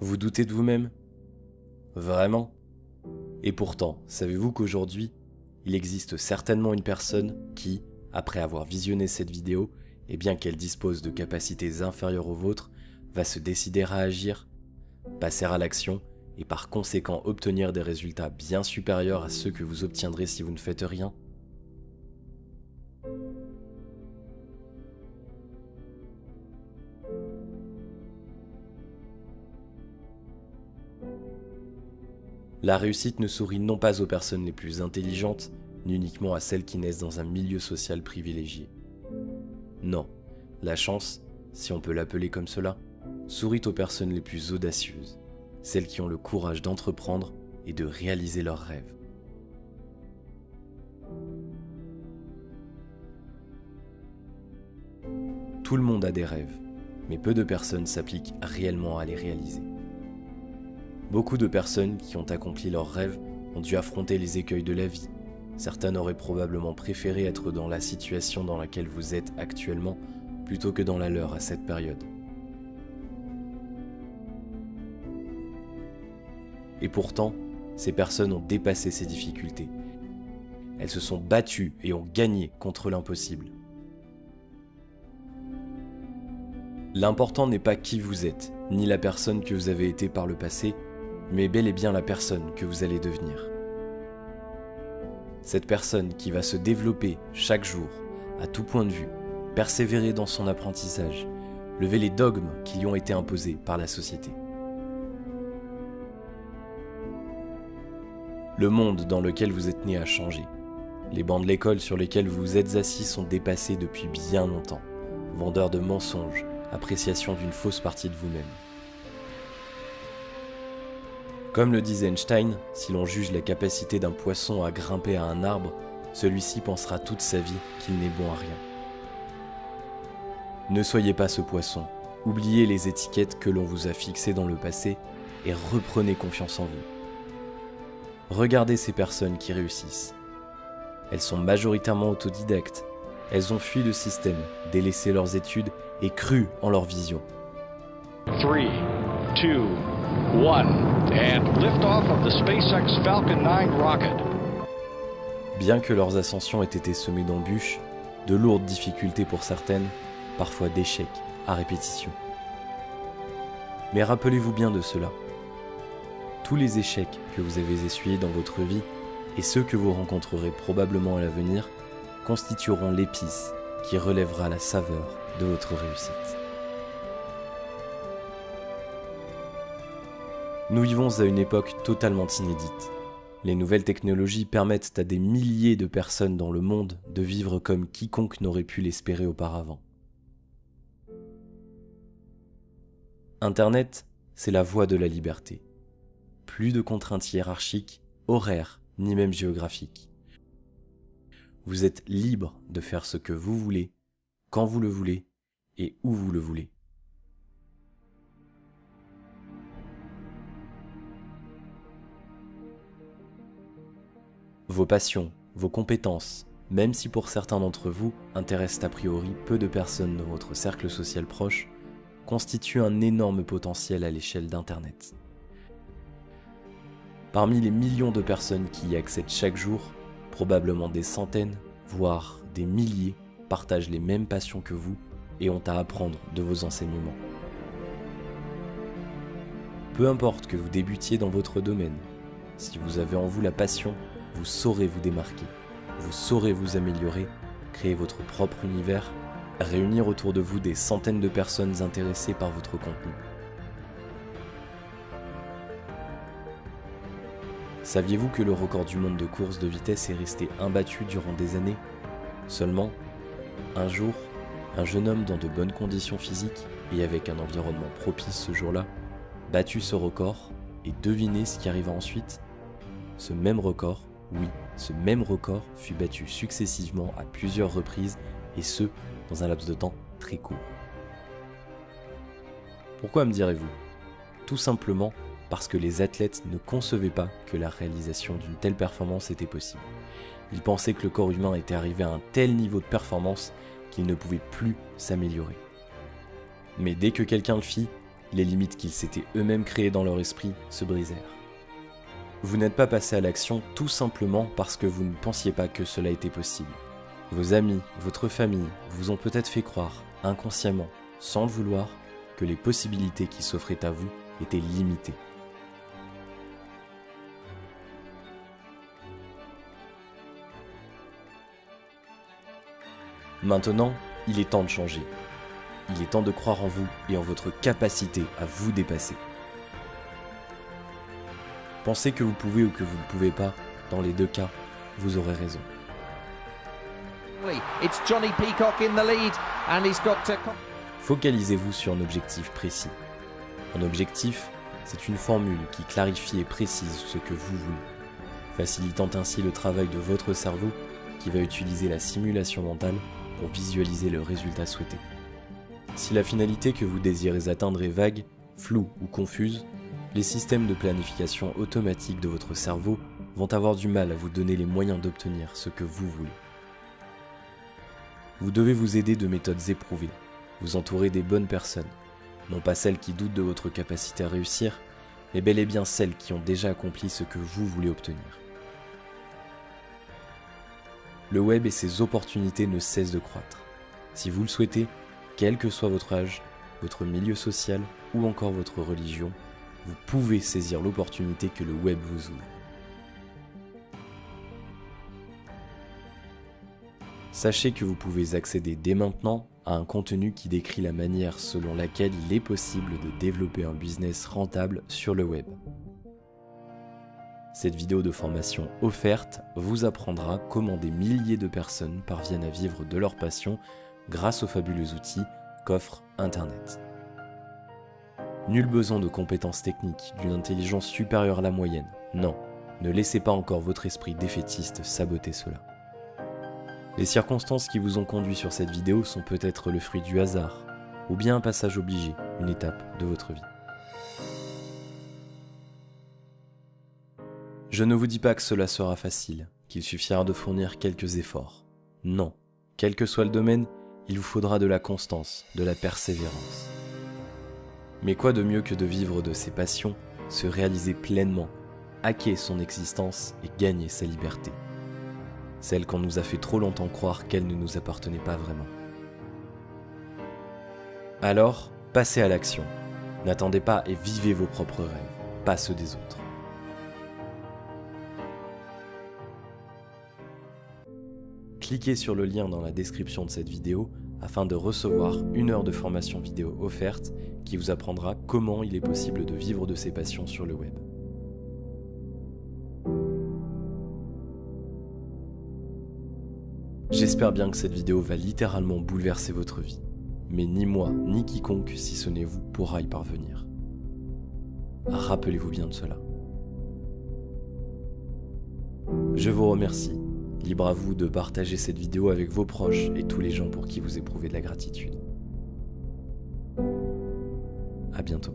Vous doutez de vous-même? Vraiment? Et pourtant, savez-vous qu'aujourd'hui, il existe certainement une personne qui, après avoir visionné cette vidéo, et bien qu'elle dispose de capacités inférieures aux vôtres, va se décider à agir, passer à l'action et par conséquent obtenir des résultats bien supérieurs à ceux que vous obtiendrez si vous ne faites rien? La réussite ne sourit non pas aux personnes les plus intelligentes, ni uniquement à celles qui naissent dans un milieu social privilégié. Non, la chance, si on peut l'appeler comme cela, sourit aux personnes les plus audacieuses, celles qui ont le courage d'entreprendre et de réaliser leurs rêves. Tout le monde a des rêves, mais peu de personnes s'appliquent réellement à les réaliser. Beaucoup de personnes qui ont accompli leurs rêves ont dû affronter les écueils de la vie. Certaines auraient probablement préféré être dans la situation dans laquelle vous êtes actuellement plutôt que dans la leur à cette période. Et pourtant, ces personnes ont dépassé ces difficultés. Elles se sont battues et ont gagné contre l'impossible. L'important n'est pas qui vous êtes, ni la personne que vous avez été par le passé, mais bel et bien la personne que vous allez devenir. Cette personne qui va se développer chaque jour, à tout point de vue, persévérer dans son apprentissage, lever les dogmes qui lui ont été imposés par la société. Le monde dans lequel vous êtes né a changé. Les bancs de l'école sur lesquels vous vous êtes assis sont dépassés depuis bien longtemps. Vendeurs de mensonges, appréciation d'une fausse partie de vous-même. Comme le disait Einstein, si l'on juge la capacité d'un poisson à grimper à un arbre, celui-ci pensera toute sa vie qu'il n'est bon à rien. Ne soyez pas ce poisson, oubliez les étiquettes que l'on vous a fixées dans le passé et reprenez confiance en vous. Regardez ces personnes qui réussissent. Elles sont majoritairement autodidactes. Elles ont fui le système, délaissé leurs études et cru en leur vision. 3, 2, 1, and liftoff of the SpaceX Falcon 9 rocket. Bien que leurs ascensions aient été semées d'embûches, de lourdes difficultés pour certaines, parfois d'échecs à répétition. Mais rappelez-vous bien de cela. Tous les échecs que vous avez essuyés dans votre vie et ceux que vous rencontrerez probablement à l'avenir constitueront l'épice qui relèvera la saveur de votre réussite. Nous vivons à une époque totalement inédite. Les nouvelles technologies permettent à des milliers de personnes dans le monde de vivre comme quiconque n'aurait pu l'espérer auparavant. Internet, c'est la voie de la liberté. Plus de contraintes hiérarchiques, horaires, ni même géographiques. Vous êtes libre de faire ce que vous voulez, quand vous le voulez et où vous le voulez. Vos passions, vos compétences, même si pour certains d'entre vous intéressent a priori peu de personnes dans votre cercle social proche, constituent un énorme potentiel à l'échelle d'Internet. Parmi les millions de personnes qui y accèdent chaque jour, probablement des centaines, voire des milliers, partagent les mêmes passions que vous et ont à apprendre de vos enseignements. Peu importe que vous débutiez dans votre domaine, si vous avez en vous la passion, vous saurez vous démarquer, vous saurez vous améliorer, créer votre propre univers, réunir autour de vous des centaines de personnes intéressées par votre contenu. Saviez-vous que le record du monde de course de vitesse est resté imbattu durant des années? Seulement, un jour, un jeune homme dans de bonnes conditions physiques et avec un environnement propice ce jour-là, battu ce record et devinez ce qui arriva ensuite? Ce même record, oui, ce même record fut battu successivement à plusieurs reprises et ce, dans un laps de temps très court. Pourquoi me direz-vous? Tout simplement parce que les athlètes ne concevaient pas que la réalisation d'une telle performance était possible. Ils pensaient que le corps humain était arrivé à un tel niveau de performance qu'il ne pouvait plus s'améliorer. Mais dès que quelqu'un le fit, les limites qu'ils s'étaient eux-mêmes créées dans leur esprit se brisèrent. Vous n'êtes pas passé à l'action tout simplement parce que vous ne pensiez pas que cela était possible. Vos amis, votre famille vous ont peut-être fait croire, inconsciemment, sans le vouloir, que les possibilités qui s'offraient à vous étaient limitées. Maintenant, il est temps de changer. Il est temps de croire en vous et en votre capacité à vous dépasser. Pensez que vous pouvez ou que vous ne pouvez pas, dans les deux cas, vous aurez raison. Focalisez-vous sur un objectif précis. Un objectif, c'est une formule qui clarifie et précise ce que vous voulez, facilitant ainsi le travail de votre cerveau qui va utiliser la simulation mentale pour visualiser le résultat souhaité. Si la finalité que vous désirez atteindre est vague, floue ou confuse, les systèmes de planification automatique de votre cerveau vont avoir du mal à vous donner les moyens d'obtenir ce que vous voulez. Vous devez vous aider de méthodes éprouvées, vous entourer des bonnes personnes, non pas celles qui doutent de votre capacité à réussir, mais bel et bien celles qui ont déjà accompli ce que vous voulez obtenir. Le web et ses opportunités ne cessent de croître. Si vous le souhaitez, quel que soit votre âge, votre milieu social ou encore votre religion, vous pouvez saisir l'opportunité que le web vous ouvre. Sachez que vous pouvez accéder dès maintenant à un contenu qui décrit la manière selon laquelle il est possible de développer un business rentable sur le web. Cette vidéo de formation offerte vous apprendra comment des milliers de personnes parviennent à vivre de leur passion grâce aux fabuleux outils qu'offre Internet. Nul besoin de compétences techniques, d'une intelligence supérieure à la moyenne. Non, ne laissez pas encore votre esprit défaitiste saboter cela. Les circonstances qui vous ont conduit sur cette vidéo sont peut-être le fruit du hasard, ou bien un passage obligé, une étape de votre vie. Je ne vous dis pas que cela sera facile, qu'il suffira de fournir quelques efforts. Non, quel que soit le domaine, il vous faudra de la constance, de la persévérance. Mais quoi de mieux que de vivre de ses passions, se réaliser pleinement, hacker son existence et gagner sa liberté. Celle qu'on nous a fait trop longtemps croire qu'elle ne nous appartenait pas vraiment. Alors, passez à l'action. N'attendez pas et vivez vos propres rêves, pas ceux des autres. Cliquez sur le lien dans la description de cette vidéo afin de recevoir 1 heure de formation vidéo offerte qui vous apprendra comment il est possible de vivre de ses passions sur le web. J'espère bien que cette vidéo va littéralement bouleverser votre vie, mais ni moi, ni quiconque, si ce n'est vous, pourra y parvenir. Rappelez-vous bien de cela. Je vous remercie. Libre à vous de partager cette vidéo avec vos proches et tous les gens pour qui vous éprouvez de la gratitude. À bientôt.